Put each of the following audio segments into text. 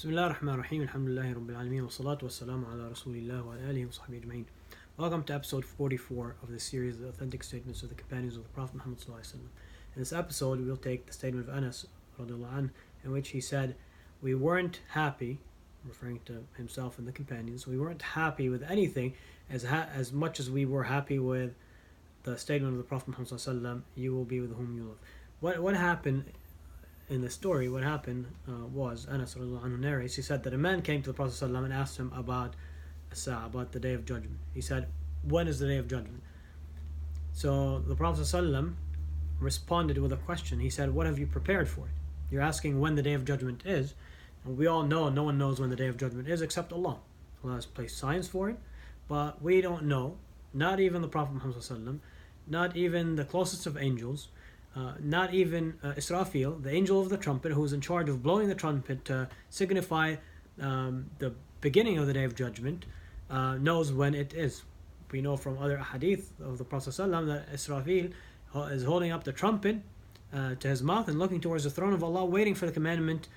بسم الله الرحمن الرحيم الحمد لله رب العالمين والصلاة والسلام على رسول الله وعلى آله وصحبه أجمعين. Welcome to episode 44 of the series The Authentic Statements of the Companions of the Prophet Muhammad sallallahu alaihi wasallam. In this episode we will take the statement of Anas radiallahu anh, in which he said, we weren't happy, referring to himself and the companions, we weren't happy with anything as much as we were happy with the statement of the Prophet Muhammad sallallahu alaihi wasallam, you will be with whom you love. What happened in the story, what happened was, Anas radiallahu anhu narrates, he said that a man came to the Prophet ﷺ and asked him about about the day of judgment. He said, when is the day of judgment? So the Prophet ﷺ responded with a question. He said, what have you prepared for it? You're asking when the day of judgment is, and we all know no one knows when the day of judgment is except Allah. Allah has placed signs for it, but we don't know, not even the Prophet Muhammad ﷺ, not even the closest of angels, not even Israfil, the angel of the trumpet, who is in charge of blowing the trumpet to signify the beginning of the day of judgment, knows when it is. We know from other hadith of the Prophet ﷺ that Israfil is holding up the trumpet to his mouth and looking towards the throne of Allah, waiting for the commandment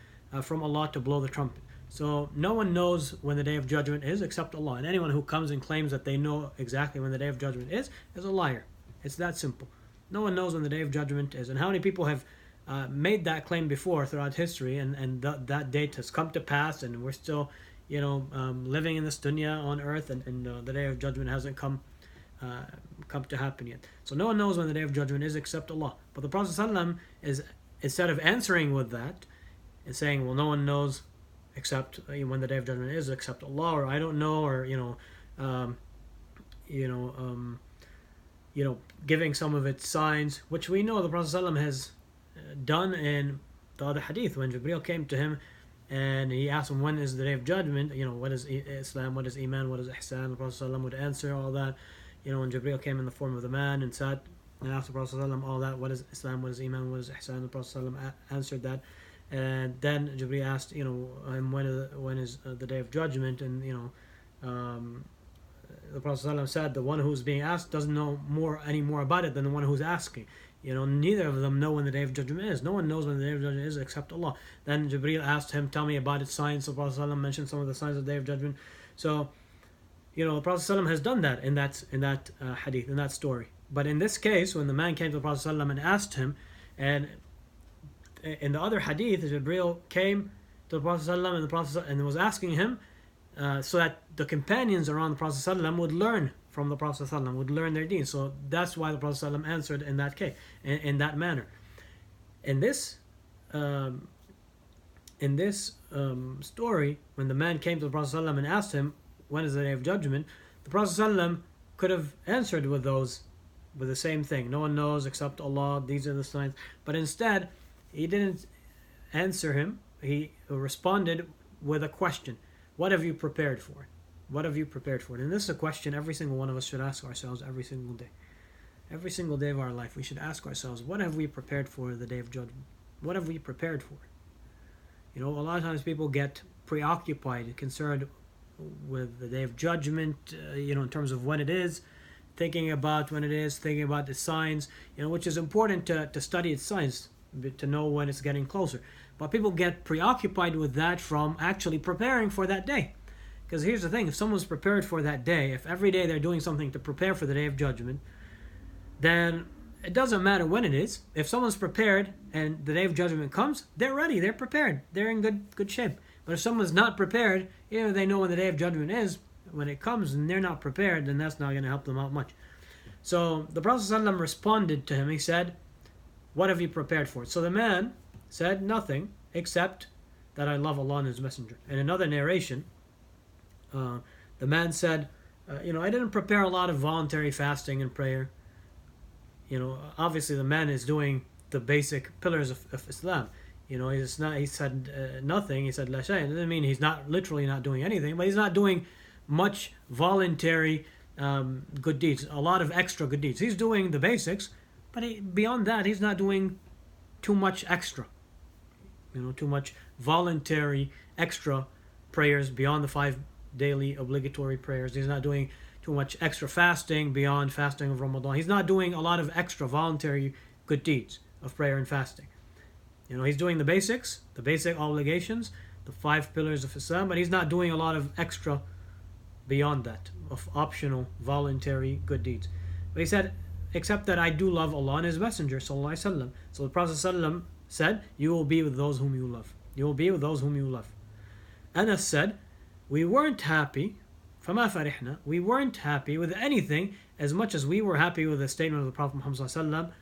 from Allah to blow the trumpet. So no one knows when the day of judgment is except Allah. And anyone who comes and claims that they know exactly when the day of judgment is a liar. It's that simple. No one knows when the day of judgment is. And how many people have made that claim before throughout history, and that date has come to pass, and we're still, living in this dunya on earth, and the day of judgment hasn't come to happen yet. So no one knows when the day of judgment is except Allah. But the Prophet ﷺ is, instead of answering with that, is saying, well, no one knows except when the day of judgment is except Allah, or I don't know, or giving some of its signs, which we know the Prophet ﷺ has done in the other hadith. When Jibreel came to him and he asked him, when is the day of judgment? What is Islam, what is Iman, what is Ihsan? The Prophet ﷺ would answer all that. When Jibreel came in the form of the man and sat and asked the Prophet ﷺ all that, what is Islam, what is Iman, what is Ihsan? The Prophet ﷺ answered that. And then Jibreel asked, when is the day of judgment? And the Prophet ﷺ said, the one who's being asked doesn't know any more about it than the one who's asking. Neither of them know when the day of judgment is. No one knows when the day of judgment is except Allah. Then Jibreel asked him, tell me about its signs. The Prophet ﷺ mentioned some of the signs of the day of judgment. So, the Prophet ﷺ has done that in that hadith, in that story. But in this case, when the man came to the Prophet ﷺ and asked him, and in the other hadith, Jibreel came to the Prophet ﷺ and was asking him, so that the companions around the Prophet ﷺ would learn from the Prophet ﷺ, would learn their deen. So that's why the Prophet ﷺ answered in that case, in that manner. In this story, when the man came to the Prophet ﷺ and asked him, when is the day of judgment? The Prophet ﷺ could have answered with the same thing. No one knows except Allah, these are the signs. But instead, he didn't answer him. He responded with a question. What have you prepared for it? What have you prepared for it? And this is a question every single one of us should ask ourselves every single day. Every single day of our life, we should ask ourselves, what have we prepared for the day of judgment? What have we prepared for? A lot of times people get preoccupied, concerned with the day of judgment, in terms of when it is, thinking about when it is, thinking about the signs, which is important to study its signs, to know when it's getting closer. But people get preoccupied with that from actually preparing for that day. Because here's the thing, if someone's prepared for that day, if every day they're doing something to prepare for the day of judgment, then it doesn't matter when it is. If someone's prepared and the day of judgment comes, they're ready, they're prepared, they're in good shape. But if someone's not prepared, they know when the day of judgment is, when it comes, and they're not prepared, then that's not going to help them out much. So the Prophet ﷺ responded to him. He said, what have you prepared for it? So the man said, nothing except that I love Allah and His Messenger. In another narration, the man said, I didn't prepare a lot of voluntary fasting and prayer. Obviously the man is doing the basic pillars of Islam. He said nothing. He said la shay. It doesn't mean he's not literally not doing anything, but he's not doing much voluntary good deeds, a lot of extra good deeds. He's doing the basics, but beyond that, he's not doing too much extra. Too much voluntary extra prayers beyond the 5 daily obligatory prayers. He's not doing too much extra fasting beyond fasting of Ramadan. He's not doing a lot of extra voluntary good deeds of prayer and fasting. He's doing the basics, the basic obligations, the 5 pillars of Islam, but he's not doing a lot of extra beyond that, of optional, voluntary good deeds. But he said, except that I do love Allah and His Messenger, sallallahu alaihi wasallam. So the Prophet sallallahu said, you will be with those whom you love. You will be with those whom you love. Anas said, we weren't happy, فَمَا فَرِحْنَا, we weren't happy with anything as much as we were happy with the statement of the Prophet Muhammad sallallahu alaihi wasallam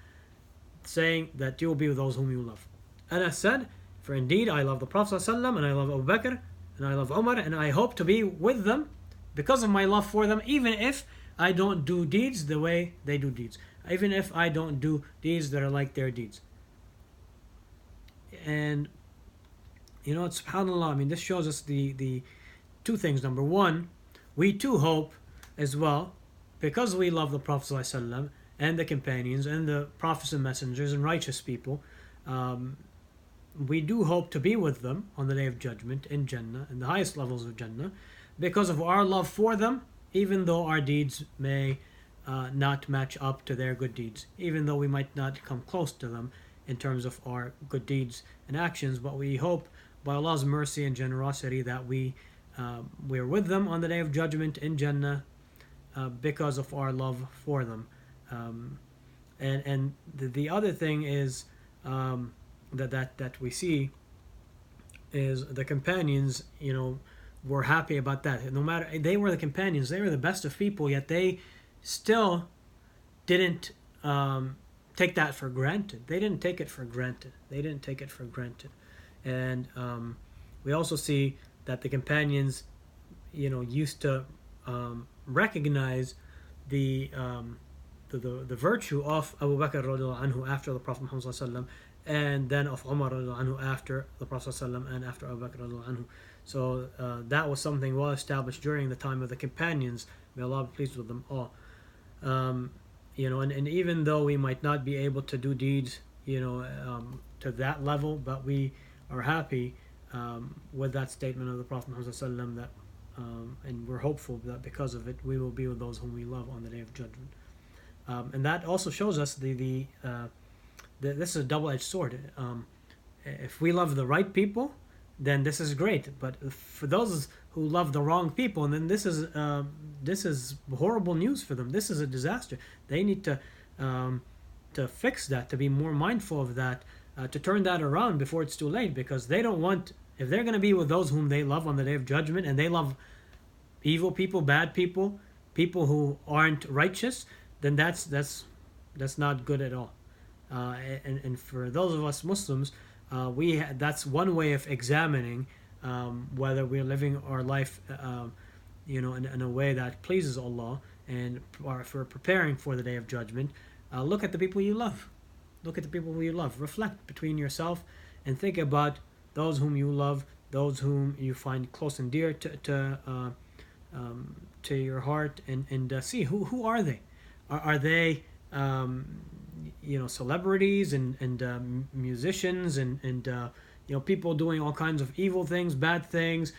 saying that you will be with those whom you love. Anas said, for indeed I love the Prophet sallallahu alaihi wasallam, and I love Abu Bakr, and I love Umar, and I hope to be with them because of my love for them, even if I don't do deeds the way they do deeds, even if I don't do deeds that are like their deeds. And you know, subhanAllah, I mean, this shows us the two things. Number one, we too hope as well, because we love the Prophet ﷺ and the companions and the prophets and messengers and righteous people, we do hope to be with them on the Day of Judgment in Jannah, in the highest levels of Jannah, because of our love for them, even though our deeds may not match up to their good deeds, even though we might not come close to them in terms of our good deeds and actions, but we hope by Allah's mercy and generosity that we're with them on the Day of Judgment in Jannah because of our love for them. And the other thing is that we see is the companions, you know, were happy about that. No matter, they were the companions, they were the best of people, yet they still didn't take that for granted. They didn't take it for granted. They didn't take it for granted. And we also see that the companions, you know, used to recognize the virtue of Abu Bakr radiallahu anhu after the Prophet Muhammad sallallahu alaihi wasallam, and then of Umar radiallahu anhu after the Prophet sallallahu alaihi wasallam and after Abu Bakr radiallahu anhu. So that was something well established during the time of the companions. May Allah be pleased with them all. You know, and even though we might not be able to do deeds, you know, to that level, but we are happy with that statement of the Prophet Muhammad sallallahu alaihi wasallam, that and we're hopeful that because of it we will be with those whom we love on the Day of Judgment. And that also shows us this is a double-edged sword. If we love the right people, then this is great. But for those who love the wrong people, then this is horrible news for them. This is a disaster. They need to fix that, to be more mindful of that, to turn that around before it's too late, because they don't want, if they're going to be with those whom they love on the Day of Judgment, and they love evil people, bad people, people who aren't righteous, then that's not good at all. And for those of us Muslims, that's one way of examining whether we're living our life, you know, in a way that pleases Allah, and if we're preparing for the Day of Judgment. Look at the people you love. Look at the people who you love. Reflect between yourself and think about those whom you love, those whom you find close and dear to your heart, and see who are they. Are they you know, celebrities and musicians and you know, people doing all kinds of evil things, bad things,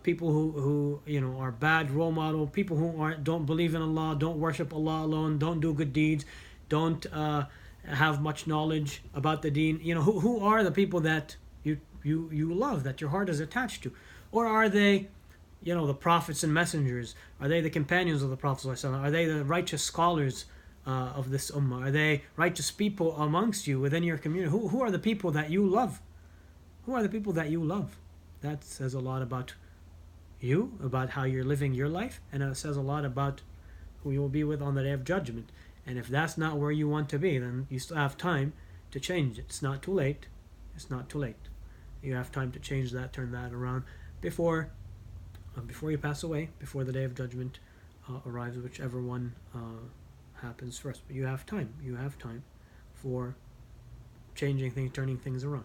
people who you know, are bad role model, people who don't believe in Allah, don't worship Allah alone, don't do good deeds, don't have much knowledge about the deen. You know, who are the people that you love, that your heart is attached to? Or are they, you know, the prophets and messengers? Are they the companions of the Prophet ﷺ? Are they the righteous scholars of this ummah? Are they righteous people amongst you within your community? Who are the people that you love? Who are the people that you love? That says a lot about you, about how you're living your life, and it says a lot about who you will be with on the Day of Judgment. And if that's not where you want to be, then you still have time to change it. It's not too late. It's not too late. You have time to change that, turn that around before you pass away, before the Day of Judgment arrives, whichever one happens first. But you have time. You have time for changing things, turning things around.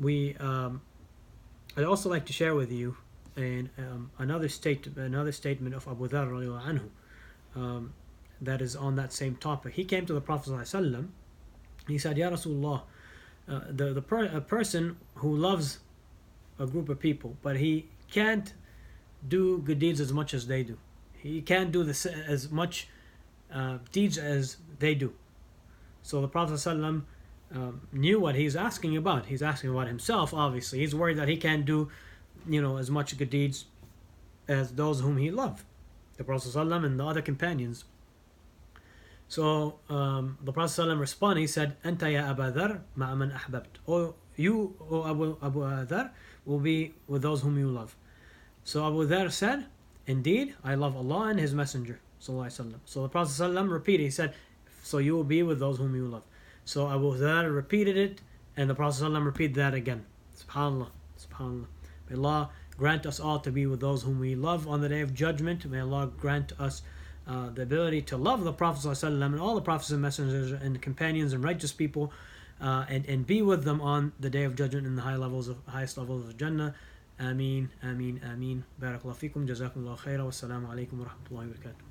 I'd also like to share with you another statement of Abu Dharr radiallahu anhu, that is on that same topic. He came to the Prophet ﷺ. He said, "Ya Rasulullah, a person who loves a group of people, but he can't do good deeds as much as they do. He can't do as much deeds as they do." So the Prophet ﷺ knew what he's asking about. He's asking about himself, obviously. He's worried that he can't do, as much good deeds as those whom he loved, the Prophet ﷺ and the other companions. So the Prophet ﷺ responded, he said, أنت يا أبا ذر مع من أحببت. Oh, you, O Abu Dhar, will be with those whom you love. So Abu Dhar said, indeed, I love Allah and His Messenger. So the Prophet ﷺ repeated, he said, so you will be with those whom you love. So Abu Dhar repeated it, and the Prophet ﷺ repeated that again. SubhanAllah, SubhanAllah. May Allah grant us all to be with those whom we love on the Day of Judgment. May Allah grant us the ability to love the Prophet ﷺ and all the Prophets and Messengers and companions and righteous people, and be with them on the Day of Judgment in the highest levels of Jannah. Ameen, Ameen, Ameen. Barakallahu feekum, Jazakumullahu khaira, wassalamu alaikum wa rahmatullahi wa barakatuh.